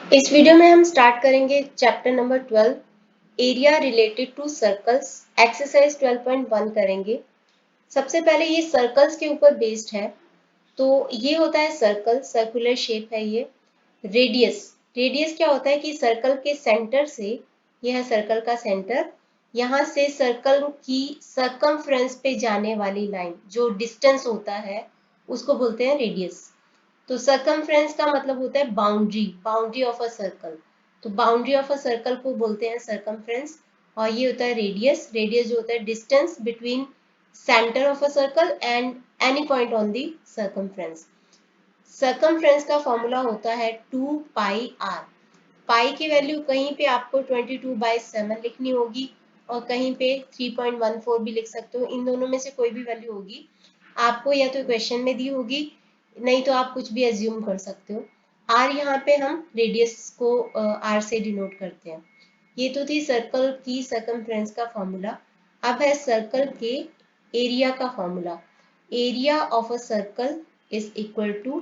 इस वीडियो में हम स्टार्ट करेंगे chapter number 12 area related to circles exercise 12.1 करेंगे। सबसे पहले ये सर्कल्स के ऊपर बेस्ड है। तो ये होता है सर्कल, सर्कुलर शेप है ये। रेडियस, रेडियस क्या होता है कि सर्कल के सेंटर से, यह है सर्कल का सेंटर, यहाँ से सर्कल की सर्कमफ्रेंस पे जाने वाली लाइन जो डिस्टेंस होता है उसको बोलते हैं रेडियस। तो सर्कमफ्रेंस का मतलब होता है boundary, boundary of a circle. तो बाउंड्री ऑफ अ सर्कल को बोलते हैं सर्कमफ्रेंस। और ये होता है रेडियस, रेडियस जो होता है distance between centre of a circle and any point on the circumference. Circumference का फॉर्मूला होता है 2 पाई आर। पाई की वैल्यू कहीं पे आपको 22/7 लिखनी होगी और कहीं पे 3.14 भी लिख सकते हो। इन दोनों में से कोई भी वैल्यू होगी आपको, या तो क्वेश्चन में दी होगी, नहीं तो आप कुछ भी एज्यूम कर सकते हो। आर यहाँ पे हम रेडियस को आर से डिनोट करते हैं। ये तो थी सर्कल की सर्कमफ्रेंस का फॉर्मूला। अब है सर्कल के एरिया का formula. Area of a circle is equal to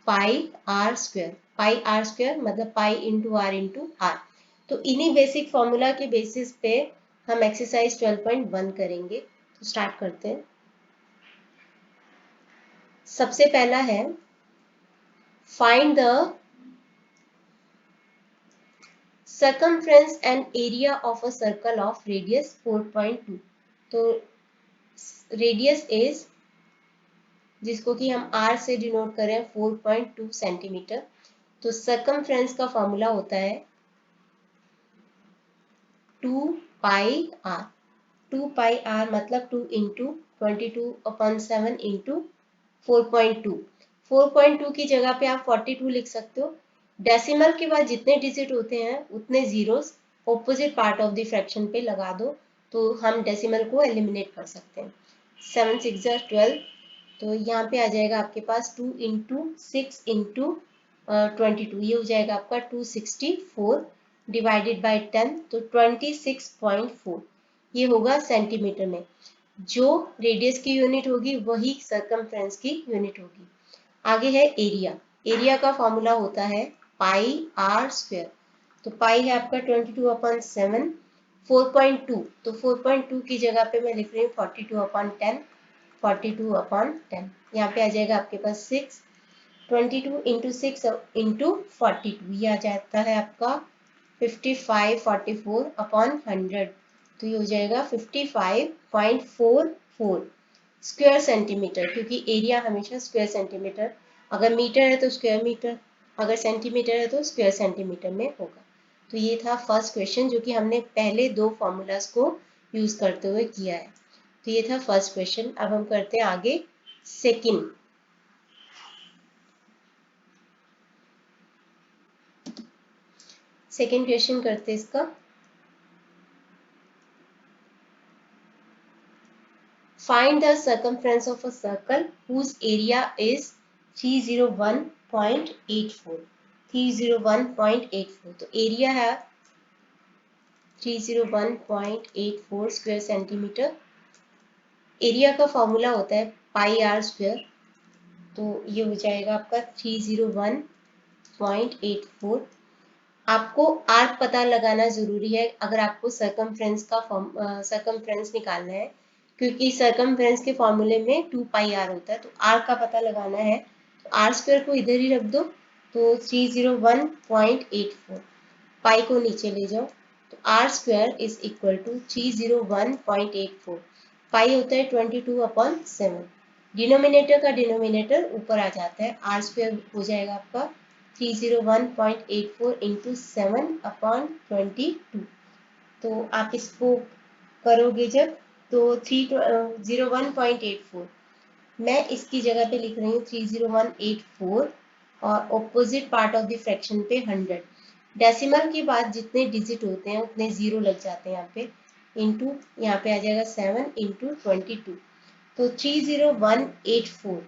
pi r square. Pi r square मतलब पाई इंटू आर। तो इन्हीं बेसिक फॉर्मूला के बेसिस पे हम एक्सरसाइज 12.1 करेंगे। तो स्टार्ट करते हैं। सबसे पहला है find the circumference and area of a circle of radius 4.2। तो रेडियस इज, जिसको कि हम r से डिनोट करें 4.2 सेंटीमीटर। तो सर्कमफ्रेंस का फॉर्मूला होता है 2 पाई r। 2 पाई r मतलब 2 इंटू 22/7 इंटू 4.2। 4.2 की जगह पे आप 42 लिख सकते हो। डेसिमल के बाद जितने डिजिट होते हैं उतने zeros opposite part of the fraction पे लगा दो, तो हम डेसिमल को एलिमिनेट कर सकते हैं। 7 6 12। तो यहाँ पे आ जाएगा आपके पास 2 इंटू 6 इंटू 22, ये हो जाएगा आपका 264 डिवाइडेड बाई 10, तो 26.4 ये होगा सेंटीमीटर में। जो रेडियस की यूनिट होगी वही सर्कमफ्रेंस की यूनिट होगी। आगे है एरिया। एरिया का फॉर्मूला होता है पाई आर स्क्वायर। तो पाई है आपका 22/7। 4.2, तो 4.2 की जगह पे मैं लिख रही हूँ 42/10। 42/10 यहाँ पे आ जाएगा आपके पास 6। 22 इंटू 6 इंटू 42, ये आ जाता है आपका 55/44 तो ये हो जाएगा 55.44 स्क्वायर सेंटीमीटर, क्योंकि एरिया हमेशा स्क्वायर सेंटीमीटर, अगर मीटर है तो स्क्वायर मीटर, अगर सेंटीमीटर है तो स्क्वायर सेंटीमीटर में होगा। तो ये था फर्स्ट क्वेश्चन जो कि हमने पहले दो फॉर्मूलाज को यूज करते हुए किया है। तो ये था फर्स्ट क्वेश्चन। अब हम करते हैं आगे सेकंड। सेकंड क्वेश्चन करते हैं इसका। Find the circumference of a circle whose area is 301.84। 301.84, तो एरिया है 301.84 स्क्वायर सेंटीमीटर। एरिया का फॉर्मूला होता है पाई आर स्क्वायर। तो ये हो जाएगा आपका 301.84। आपको आर्क पता लगाना जरूरी है अगर आपको सर्कमफ्रेंस का सर्कमफ्रेंस निकालना है, क्योंकि सर्कमफ्रेंस के फॉर्मूले में 2 पाई आर होता है। तो आर का पता लगाना है तो आर स्क्वायर को इधर ही रख दो, तो 301.84। पाई को नीचे ले जाओ, तो r square is equal to 301.84। Pi होता है 22/7। डिनोमिनेटर का डिनोमिनेटर ऊपर आ जाता है, आर स्क्वायर हो जाएगा आपका 301.84 इंटू 7/22। तो आप इसको करोगे जब, तो 301.84 मैं इसकी जगह पे लिख रही हूँ 30184 और opposite part of the fraction पे 100। डेसिमल के बाद जितने डिजिट होते हैं उतने जीरो लग जाते हैं यहाँ पे, इंटू यहाँ पे आ जाएगा 7 इंटू 22, तो 30184।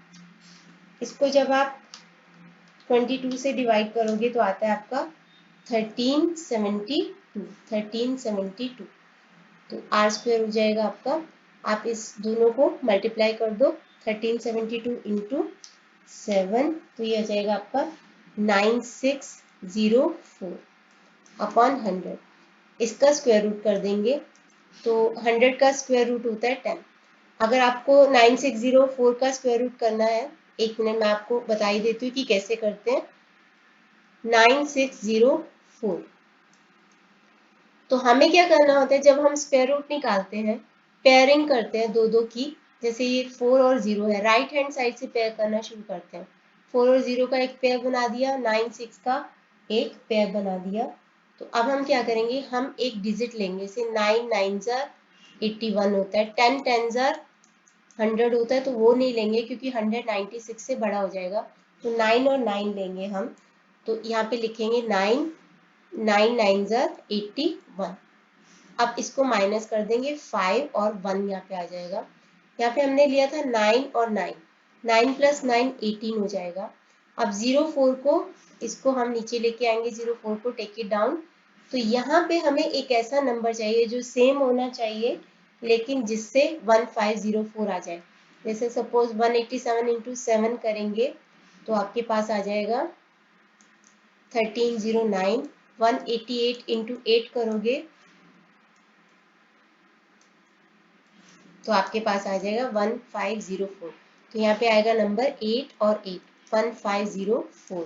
इसको जब आप 22 से डिवाइड करोगे तो आता है आपका 1372। 1372, तो आर स्क्वायर हो जाएगा आपका। आप इस दोनों को मल्टीप्लाई कर दो, 1372 इंटू 7, तो ये आ जाएगा आपका 96 604 अपॉन 100, इसका स्क्वायर रूट कर देंगे तो 100 का स्क्वायर रूट होता है 10। अगर आपको 9604 का स्क्वायर रूट करना है, एक मिनट मैं आपको बता ही देती हूँ कि कैसे करते हैं। 9604, तो हमें क्या करना होता है जब हम स्क्वायर रूट निकालते हैं, पेयरिंग करते हैं दो दो की। जैसे ये 4 और 0 है, राइट हैंड साइड से पेयर करना शुरू करते हैं। 4 और 0 का एक पेयर बना दिया, 9 6 का एक पेयर बना दिया। तो अब हम क्या करेंगे, हम एक डिजिट लेंगे, जैसे 9 9 जार 81 होता है, 10 10 जार 100 होता है, तो वो नहीं लेंगे क्योंकि 100 96 से बड़ा हो जाएगा। तो 9 और 9 लेंगे हम, तो यहाँ पे लिखेंगे 9 9 9 जार 81। अब इसको माइनस कर देंगे, 5 और 1 यहाँ पे आ जाएगा। यहाँ पे हमने लिया था 9 और 9, 9 प्लस 9 18 हो जाएगा। अब 04 को, इसको हम नीचे लेके आएंगे, 04 को टेक इट डाउन। तो यहाँ पे हमें एक ऐसा नंबर चाहिए जो सेम होना चाहिए लेकिन जिससे 1504 आ जाए। जैसे सपोज 187 इंटू 7 करेंगे तो आपके पास आ जाएगा 1309। 188 इंटू 8 करोगे तो आपके पास आ जाएगा 1504। तो यहाँ पे आएगा नंबर 8 और 8, 1504।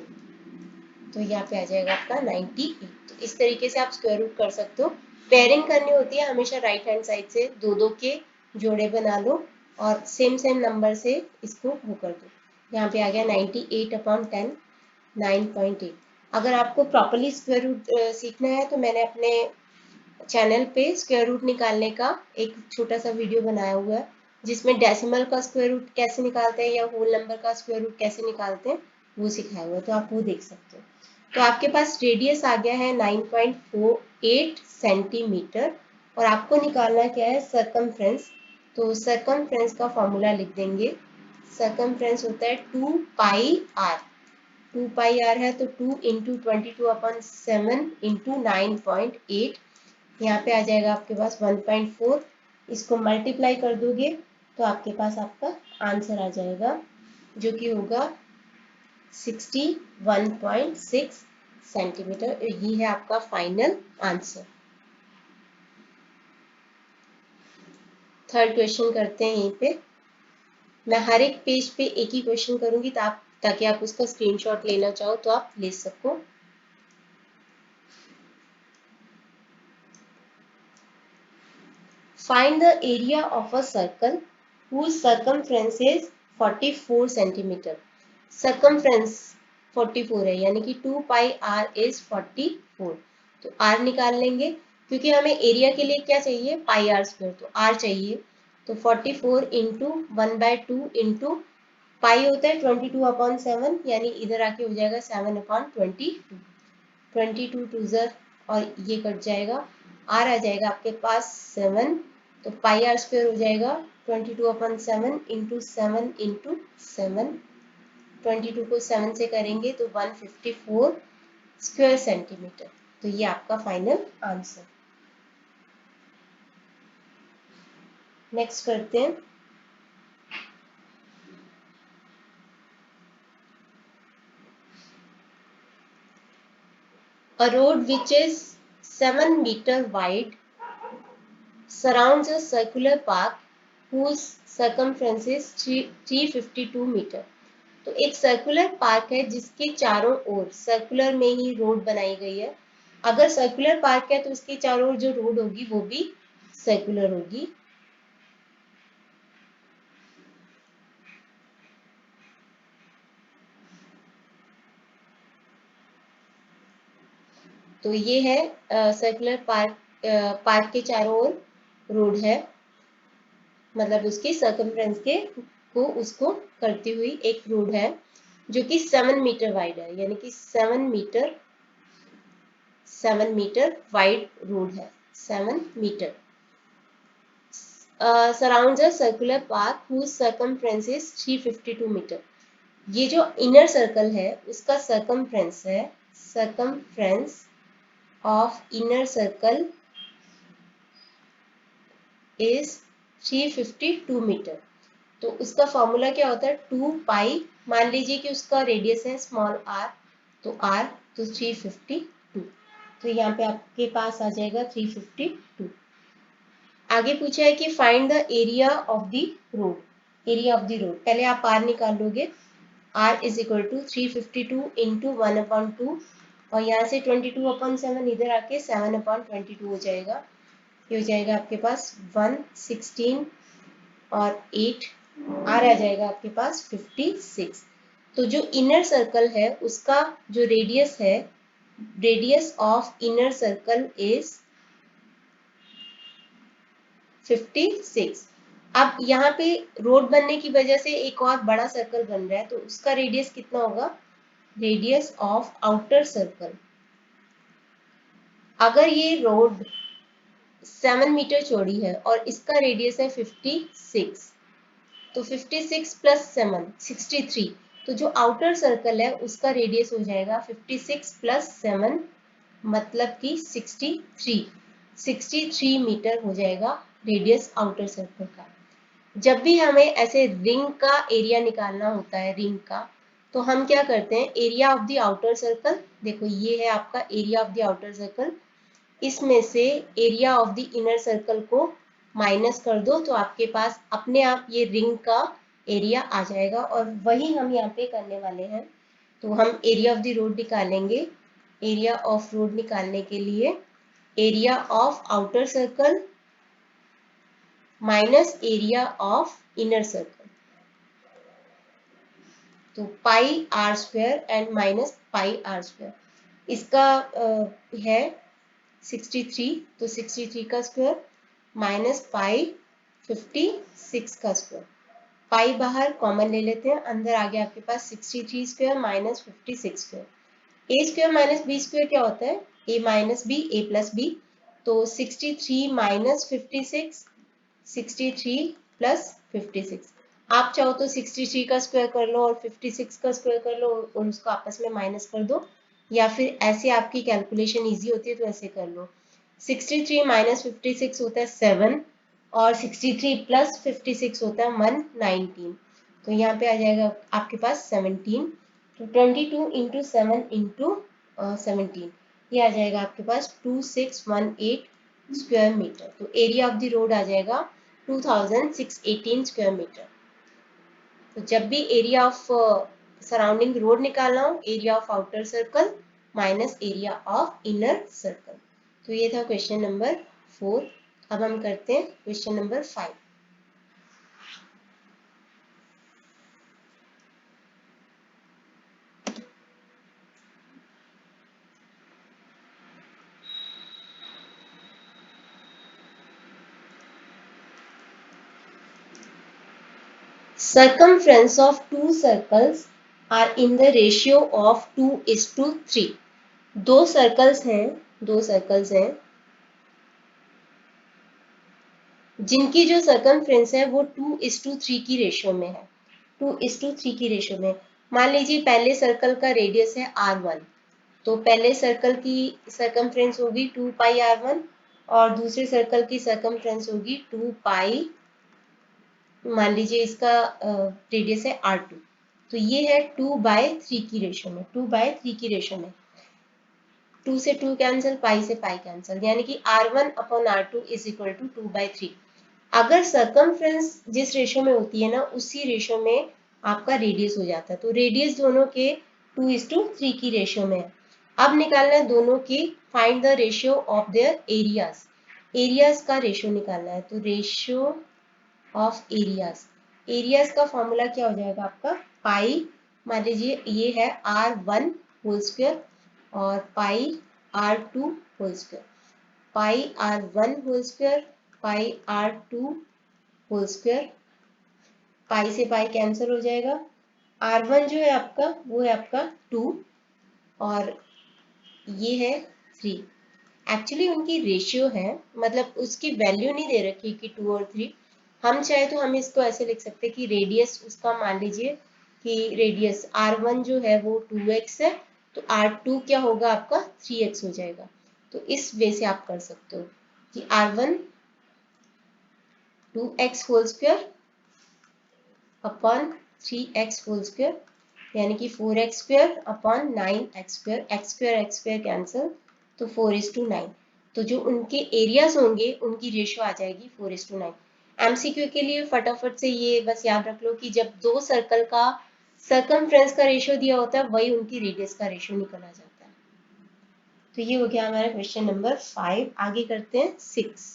तो यहाँ पे आ जाएगा आपका 98। तो इस तरीके से आप स्क्वायर रूट कर सकते हो। पेयरिंग करनी होती है हमेशा, राइट हैंड साइड से दो दो के जोड़े बना लो और सेम सेम नंबर से इसको वो कर दो। यहाँ पे आ गया 98 अपॉन 10, 9.8। अगर आपको प्रॉपरली स्क्वायर रूट सीखना है तो मैंने अपने चैनल पे स्क्वायर रूट निकालने का एक छोटा सा वीडियो बनाया हुआ है, जिसमें डेसिमल का स्क्वायर रूट कैसे निकालते हैं या होल नंबर का स्क्वायर रूट कैसे निकालते हैं वो सिखाया हुआ है, तो आप वो देख सकते हो। तो आपके पास रेडियस आ गया है 9.48 सेंटीमीटर और आपको निकालना क्या है, सरकमफ्रेंस। तो सरकमफ्रेंस का फॉर्मूला लिख देंगे। सरकमफ्रेंस होता है 2 पाई आर। 2 पाई आर है तो 2 इंटू 22/7 इंटू 9.8, यहाँ पे आ जाएगा आपके पास 1.4। इसको मल्टीप्लाई कर दोगे तो आपके पास आपका आंसर आ जाएगा जो कि होगा 61.6 सेंटीमीटर। ये है आपका फाइनल आंसर। थर्ड क्वेश्चन करते हैं। यहीं पे मैं हर एक पेज पे एक ही क्वेश्चन करूंगी ताकि आप उसका स्क्रीनशॉट लेना चाहो तो आप ले सको। Find the area of a circle whose circumference is 44 centimeter. Circumference 44 है यानी कि 2 पाई r is 44। तो r निकाल लेंगे क्योंकि हमें एरिया के लिए क्या चाहिए, पाई आर स्क्वायर, तो r चाहिए। तो 44 इंटू 1/2 इंटू पाई होता है 22/7, यानी इधर आके हो जाएगा 7/22। 22 टू ज़र और ये कट जाएगा, r आ जाएगा आपके पास 7। तो पाई आर स्क्वायर हो जाएगा 22/7 इंटू 7 इंटू 7। 22 को 7 से करेंगे तो 154 स्क्वायर सेंटीमीटर। तो ये आपका फाइनल आंसर। नेक्स्ट करते हैं। A road which is 7 meter wide surrounds a circular park whose circumference is 352 meter। तो एक सर्कुलर पार्क है जिसके चारों ओर सर्कुलर में ही रोड बनाई गई है। अगर सर्कुलर पार्क है तो उसके चारों ओर जो रोड होगी वो भी सर्कुलर होगी। तो ये है सर्कुलर पार्क, पार्क के चारों ओर रोड है, मतलब उसकी सर्कमफ्रेंस के को उसको करती हुई एक रोड है जो कि 7 मीटर वाइड है, यानी कि 7 मीटर वाइड रोड है, 7 meter. Surrounds a circular park whose circumference is 352 meter. ये जो इनर सर्कल है उसका सर्कमफ्रेंस है, circumference of inner circle is 352 meter. तो उसका फॉर्मूला क्या होता है, 2 पाई, मान लीजिए कि उसका रेडियस है स्मॉल आर, तो R तो 352, तो यहाँ पे आपके पास आ जाएगा 352। आगे पूछा है कि find the area of the road, area of the road. पहले आप R निकाल लोगे, R is equal to 352 into 1/2, और यहाँ से 22/7 इधर आके 7/22 हो जाएगा। ये हो जाएगा आपके पास 116 और 8, R आ जाएगा आपके पास 56। तो जो इनर सर्कल है उसका जो रेडियस है, radius of inner circle is 56। अब यहाँ पे रोड बनने की वजह से एक और बड़ा सर्कल बन रहा है, तो उसका रेडियस कितना होगा, रेडियस ऑफ आउटर सर्कल। अगर ये रोड 7 मीटर चौड़ी है और इसका रेडियस है 56, तो 56 प्लस 7 63, तो जो आउटर सर्कल है उसका रेडियस हो जाएगा 56 प्लस 7 मतलब कि 63 मीटर हो जाएगा रेडियस आउटर सर्कल का। जब भी हमें ऐसे रिंग का एरिया निकालना होता है, रिंग का, तो हम क्या करते हैं, area of the outer circle, देखो ये है आपका area of the outer circle, इसमें से area of the inner circle को माइनस कर दो, तो आपके पास अपने आप ये रिंग का एरिया आ जाएगा, और वही हम यहाँ पे करने वाले हैं। तो हम एरिया ऑफ द रोड निकालेंगे। एरिया ऑफ रोड निकालने के लिए area of outer circle minus area of inner circle, तो pi r square and minus pi r square. इसका है 63, तो 63 का स्क्वायर माइनस पाई 56 का स्क्वायर। पाई बाहर कॉमन ले लेते हैं, अंदर आ गया आपके पास 63 स्क्वायर माइनस 56 स्क्वायर। ए स्क्वायर माइनस बी स्क्वायर क्या होता है, ए माइनस बी, ए प्लस बी। तो 63 माइनस 56, 63 प्लस 56। आप चाहो तो 63 का स्क्वायर कर लो और 56 का स्क्वायर कर लो और उसको आपस में माइनस कर दो, या फिर ऐसे आपकी कैलकुलेशन इजी होती है तो ऐसे कर लो। 63 माइनस 56 होता है 7, और 63 प्लस 56 होता है 119, तो यहाँ पे आ जाएगा आपके पास 17। तो 22 इंटू 7 इंटू 17, ये आ जाएगा आपके पास 2618 स्क्वायर मीटर। तो एरिया ऑफ द रोड आ जाएगा 2618 स्क्वायर मीटर। तो जब भी एरिया ऑफ सराउंडिंग रोड निकालना हो, area of outer circle minus area of inner circle. तो ये था क्वेश्चन नंबर 4। अब हम करते हैं question number 5। Circumference of two circles are in the ratio of 2:3। दो सर्कल्स हैं जिनकी जो सर्कमफ्रेंस है वो 2:3 की रेशियो में है, 2:3 की रेशियो में। मान लीजिए पहले सर्कल का रेडियस है R1, तो पहले सर्कल की सर्कमफ्रेंस होगी 2 पाई R1 और दूसरे सर्कल की सर्कमफ्रेंस होगी 2 पाई, मान लीजिए इसका रेडियस है R2, तो ये है 2/3 की रेशियो में, 2/3 की रेशियो में। 2 से 2 कैंसिल, पाई से पाई कैंसिल, यानी कि R1/R2 इज इक्वल टू 2/3। अगर सर्कमफ्रेंस जिस रेशियो में होती है ना, उसी रेशियो में आपका रेडियस हो जाता है, तो रेडियस दोनों के 2:3 की रेशियो में है। अब निकालना है दोनों की, find the ratio of their areas, areas का रेशियो निकालना है। तो रेशियो ऑफ एरियाज, एरियाज का फॉर्मूला क्या हो जाएगा आपका, पाई, मान लीजिए ये है R1 होल स्क्वायर और pi R2 whole square, pi R1 whole square pi R2 whole square, pi से पाई कैंसिल हो जाएगा। R1 जो है आपका वो है आपका 2 और ये है 3। एक्चुअली उनकी रेशियो है, मतलब उसकी वैल्यू नहीं दे रखी कि 2 और 3। हम चाहे तो हम इसको ऐसे लिख सकते हैं कि रेडियस उसका, मान लीजिए कि रेडियस R1 जो है वो 2x है, तो R2 क्या होगा आपका 3x हो जाएगा। तो इस वे से आप कर सकते हो कि R1 2x whole square upon 3x whole square यानी कि 4x² upon 9x², x² cancel, तो 4:9। तो जो उनके एरियाज होंगे उनकी रेशियो आ जाएगी 4:9। एमसीक्यू के लिए फटाफट से ये बस याद रख लो कि जब दो सर्कल का सर्कमफ्रेंस का रेशियो दिया होता है वही उनकी रेडियस का रेशियो निकला जाता है। तो ये हो गया हमारा क्वेश्चन नंबर 5। आगे करते हैं 6।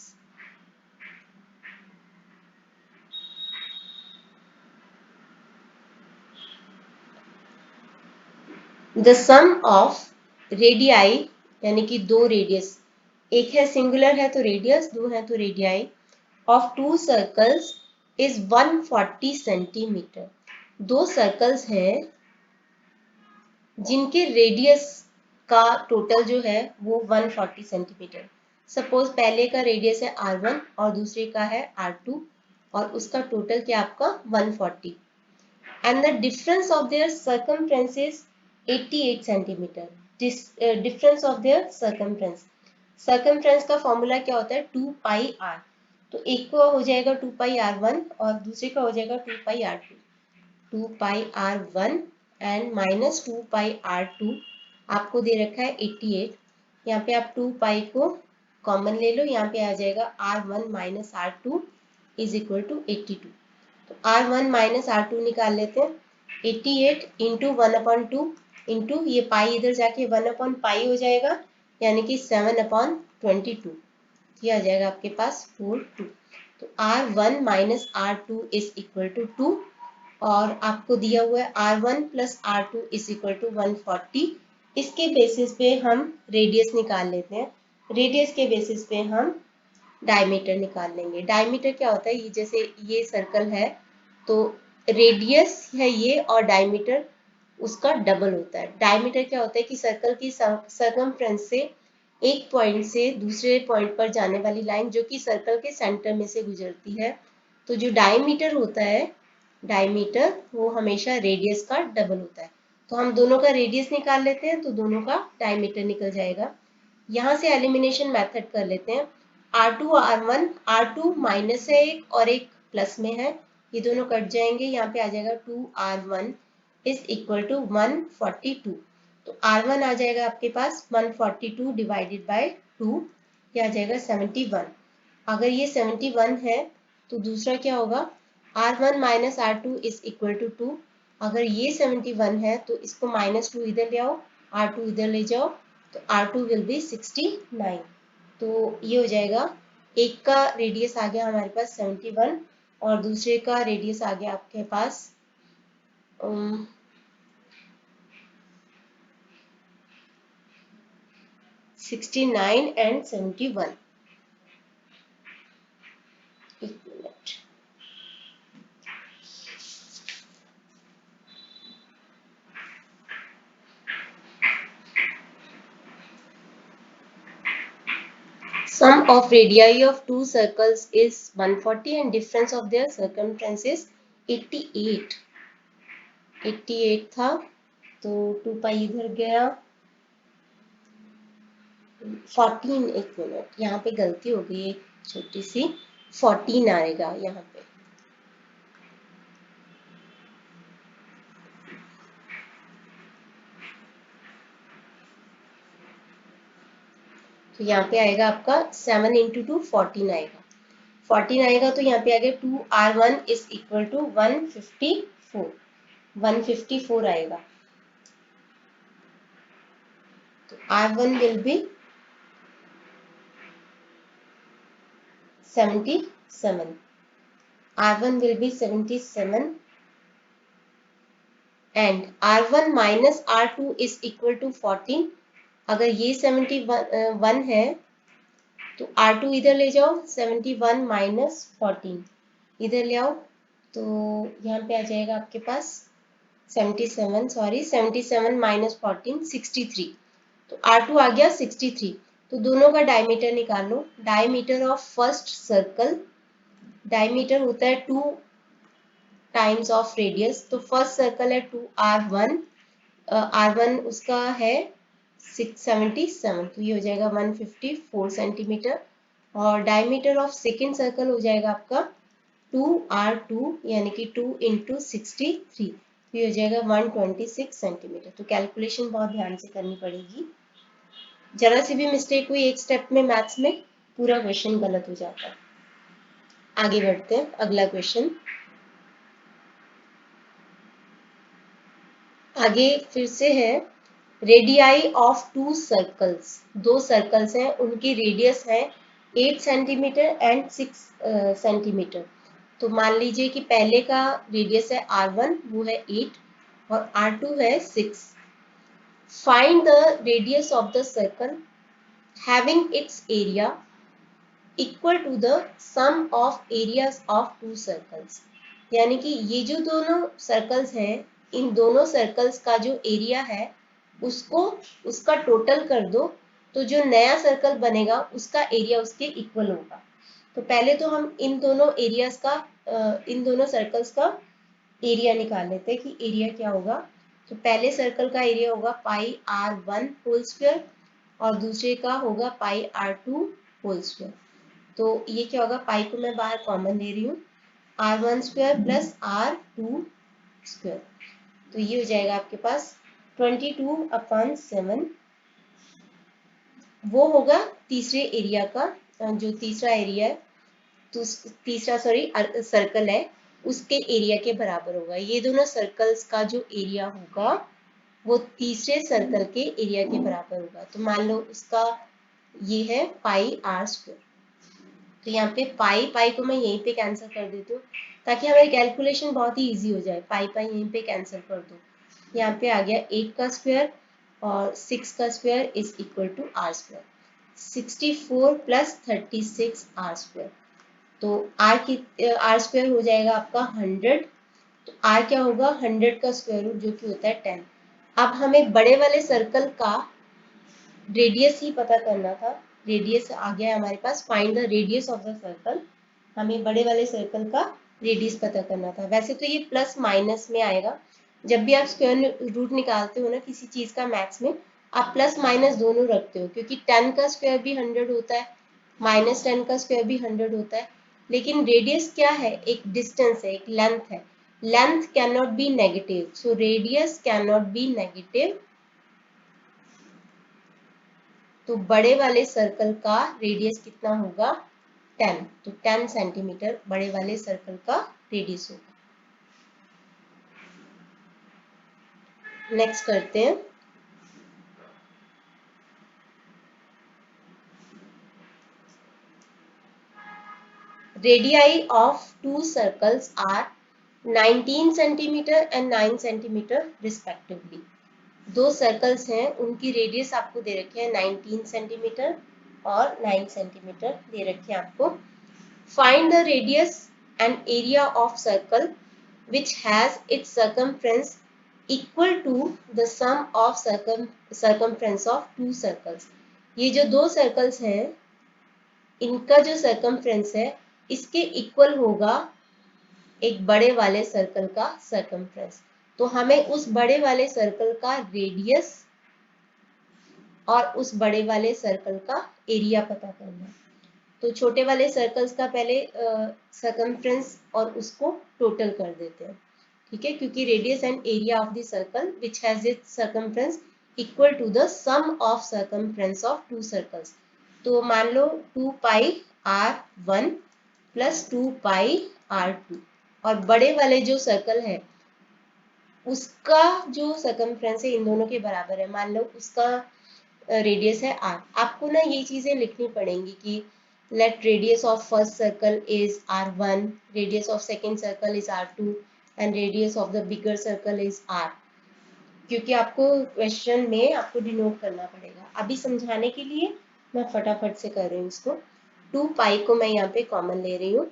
द सम ऑफ रेडियाई, यानी कि दो रेडियस, एक है सिंगुलर है तो रेडियस, दो है तो radii, of two circles is 140 centimetre. दो सर्कल्स हैं जिनके रेडियस का टोटल जो है वो 140 सेंटीमीटर। सपोज पहले का रेडियस है R1 और दूसरे का है R2 और उसका टोटल क्या आपका 140, and the difference of their circumference is 88 centimeter. Difference of their circumference, circumference का फॉर्मूला क्या होता है 2 पाई r। तो एक को हो जाएगा 2 पाई r1 और दूसरे का हो जाएगा 2 पाई r2। 2 pi r1 and minus 2 pi r2 आपको दे रखा है 88। यहाँ पे आप 2 पाई को कॉमन ले लो, यहाँ पे आ जाएगा r1 minus r2 is equal to 82। तो R1 माइनस R2 निकाल लेते हैं। 88 इंटू 1/2 इंटू ये पाई इधर जाके 1/पाई हो जाएगा, यानी कि 7/22। ये आ जाएगा आपके पास 42। तो R1 minus R2 is equal to 2 और आपको दिया हुआ है R1 plus R2 is equal to 140। इसके बेसिस पे हम रेडियस निकाल लेते हैं। रेडियस के बेसिस पे हम डायमीटर निकाल लेंगे। डायमीटर क्या होता है, ये जैसे ये सर्कल है तो रेडियस है ये और डायमीटर उसका डबल होता है। डायमीटर क्या होता है कि सर्कल की सर्कमफ्रेंस से एक पॉइंट से दूसरे पॉइंट पर जाने वाली लाइन जो कि सर्कल के सेंटर में से गुजरती है। तो जो डायमीटर होता है, डायमीटर वो हमेशा रेडियस का डबल होता है। तो हम दोनों का रेडियस निकाल लेते हैं तो दोनों का डायमीटर निकल जाएगा। यहाँ से एलिमिनेशन मेथड कर लेते हैं। R2 R1, R2 माइनस है एक और एक प्लस में है, ये दोनों कट जाएंगे। यहाँ पे आ जाएगा 2R1 इज इक्वल टू 142। तो R1 आ जाएगा आपके पास 142 डिवाइडेड बाय 2, ये आ जाएगा 71। अगर ये 71 है तो दूसरा क्या होगा, R1 minus R2 is equal to 2। अगर ये 71 है तो इसको -2 इधर ले आओ, R2 इधर ले जाओ, तो R2 विल बी 69। तो ये हो जाएगा, एक का रेडियस आ गया हमारे पास 71 और दूसरे का रेडियस आ गया आपके पास 69 एंड 71। एक minute, sum of radii of two circles is 140 and difference of their circumference is 88। 88 था तो 2 पाई इधर गया 14। एक मिनट, यहाँ पे गलती हो गई एक छोटी सी, 14 आएगा यहाँ पे। तो यहाँ पे आएगा आपका 7 इंटू 2 14 आएगा। 14 आएगा तो यहाँ पे आ गया 2R1 इज इक्वल टू 154। 154 आएगा। तो R1 will be 77। R1 will be 77 and R1 minus R2 is equal to 14। अगर ये 71 है तो R2 इधर ले जाओ, 71 माइनस 14 इधर ले आओ, तो यहाँ पे आ जाएगा आपके पास 77 माइनस 14 63। तो R2 आ गया 63। तो दोनों का डायमीटर निकाल लो। Diameter of first circle, diameter होता है 2 टाइम्स ऑफ रेडियस। तो फर्स्ट सर्कल है 2R1, R1 उसका है 677, तो ये हो जाएगा 154 सेंटीमीटर। और डायमीटर ऑफ सेकेंड सर्कल हो जाएगा आपका 2R2 यानी कि 2 इंटू 63, तो ये हो जाएगा 126 सेंटीमीटर। तो कैलकुलेशन बहुत ध्यान से करनी पड़ेगी, जरा सी भी मिस्टेक हुई एक स्टेप में मैथ्स में पूरा क्वेश्चन गलत हो जाता है। आगे बढ़ते हैं, अगला क्वेश्चन। आगे फिर से है, रेडियाई ऑफ टू सर्कल्स, दो सर्कल्स हैं, उनकी रेडियस है 8 सेंटीमीटर एंड 6 सेंटीमीटर। तो मान लीजिए कि पहले का रेडियस है R1, वो है 8 और R2 है 6। Find the radius of the circle having its area equal to the sum of areas of two circles. यानी कि ये जो दोनों सर्कल्स हैं, इन दोनों सर्कल्स का जो एरिया है उसको उसका टोटल कर दो, तो जो नया सर्कल बनेगा उसका एरिया उसके इक्वल होगा। तो पहले तो हम इन दोनों एरियाज का इन दोनों सर्कल्स का एरिया निकाल लेते हैं कि एरिया क्या होगा। तो पहले सर्कल का एरिया होगा पाई R1 होल स्क्वायर और दूसरे का होगा पाई R2 होल स्क्वायर। तो ये क्या होगा, पाई को मैं बाहर कॉमन ले रही हूँ, R1 square plus R2 square. तो ये हो जाएगा आपके पास 22/7। वो होगा तीसरे एरिया का, जो तीसरा एरिया है, तो तीसरा सर्कल है, उसके एरिया के बराबर होगा। ये दोनों सर्कल्स का जो एरिया होगा वो तीसरे सर्कल के एरिया के बराबर होगा। तो मान लो उसका ये है पाई R स्क्वायर। तो यहाँ पे पाई पाई को मैं यहीं पे कैंसिल कर देती हूँ ताकि हमारी कैलकुलेशन बहुत ही इजी हो जाए। पाई पाई यहीं पे कैंसिल कर दो, यहाँ पे आ गया 8 का स्क्वायर और 6 का square is equal to R square. 64 plus 36 R square. तो R स्क्वायर हो जाएगा आपका 100। तो R क्या होगा, 100 का स्क्वायर रूट जो कि होता है 10। अब हमें बड़े वाले सर्कल का रेडियस ही पता करना था। रेडियस आ गया है हमारे पास, find the radius of the circle. हमें बड़े वाले सर्कल का रेडियस पता करना था। वैसे तो ये प्लस माइनस में आएगा, जब भी आप स्क्वायर रूट निकालते हो ना किसी चीज का मैथ्स में, आप प्लस माइनस दोनों रखते हो, क्योंकि 10 का स्क्वायर भी 100 होता है, -10 का स्क्वायर भी 100 होता है। लेकिन रेडियस क्या है, एक डिस्टेंस है, एक लेंथ है। Length can not be negative, so radius can not be negative. तो बड़े वाले सर्कल का रेडियस कितना होगा, 10। तो 10 सेंटीमीटर बड़े वाले सर्कल का रेडियस होगा। नेक्स्ट करते हैं, radii of two circles are 19 centimetre and 9 centimetre respectively. दो सर्कल्स हैं, उनकी रेडियस आपको दे रखी है 19 सेंटीमीटर और 9 सेंटीमीटर दे रखे हैं आपको। Find the radius and area of circle which has its circumference equal to the sum of circumference of two circles। ये जो दो सर्कल्स हैं, इनका जो सर्कमफ्रेंस है इसके इक्वल होगा एक बड़े वाले सर्कल का सर्कमफ्रेंस। तो हमें उस बड़े वाले सर्कल का रेडियस और उस बड़े वाले सर्कल का एरिया पता करना है। तो छोटे वाले सर्कल्स का पहले सर्कमफ्रेंस और उसको टोटल कर देते हैं, ठीक है, क्योंकि radius and area of the circle which has its circumference equal to the sum of circumference of two circles. तो मान लो 2 पाई R1 प्लस 2 पाई R2, और बड़े वाले जो सर्कल है उसका जो सर्कमफ्रेंस है इन दोनों के बराबर है। मान लो उसका रेडियस है R। आपको ना ये चीजें लिखनी पड़ेंगी कि let radius of first circle is R1, radius of second circle is R2 and radius of the bigger circle is R, क्योंकि आपको क्वेश्चन में आपको डिनोट करना पड़ेगा। अभी समझाने के लिए मैं फटाफट से कर रही हूँ इसको। 2 पाई को मैं यहाँ पे कॉमन ले रही हूँ।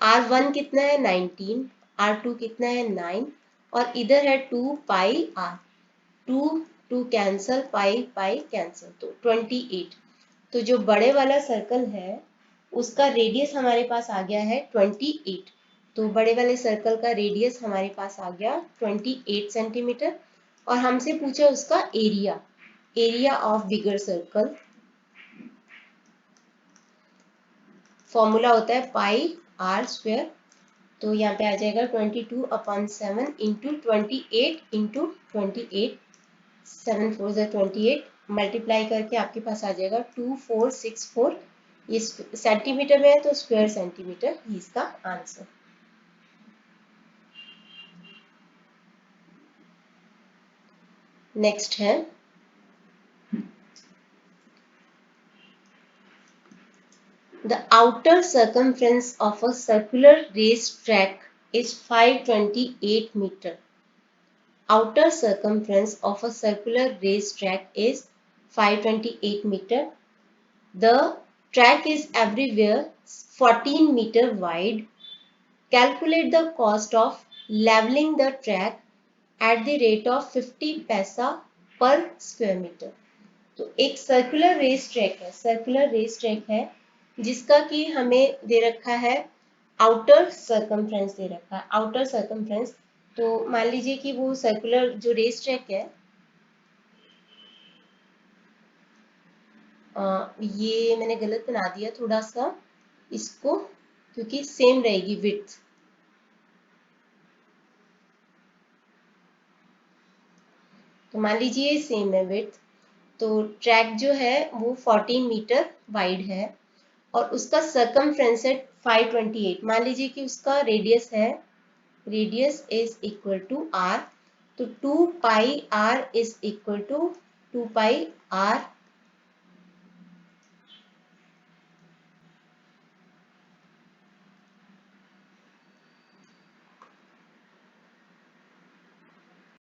R1 कितना है 19, R2 कितना है 9 और इधर है 2 पाई R। 2 कैंसल, पाई पाई कैंसल, तो 28। तो जो बड़े वाला सर्कल है उसका रेडियस हमारे पास आ गया है 28। तो बड़े वाले सर्कल का रेडियस हमारे पास आ गया 28 सेंटीमीटर और हमसे पूछा उसका area, area of bigger circle. Formula होता है पाई R स्क्वायर। तो यहाँ पे आ जाएगा 22/7 इंटू 28 इंटू 28, 7 4 28, मल्टीप्लाई करके आपके पास आ जाएगा 2464। ये सेंटीमीटर में है तो स्क्वायर सेंटीमीटर ही इसका आंसर। नेक्स्ट है the outer circumference of a circular race track is 528 meter. Outer circumference of a circular race track is 528 meter. The track is everywhere 14 meter wide. Calculate the cost of leveling the track at the rate of 50 पैसा per square meter. तो एक circular race track है, circular race track है जिसका कि हमें दे रखा है आउटर सर्कमफ्रेंस दे रखा है, आउटर सर्कमफ्रेंस। तो मान लीजिए कि वो सर्कुलर जो रेस ट्रैक है ये मैंने गलत बना दिया थोड़ा सा इसको, क्योंकि सेम रहेगी विड्थ। तो मान लीजिए सेम है विड्थ, तो ट्रैक जो है वो 14 मीटर वाइड है और उसका सर्कमफ्रेंस है 528। मान लीजिए कि उसका रेडियस है, radius is equal to r, तो 2 pi r is equal to 2 pi are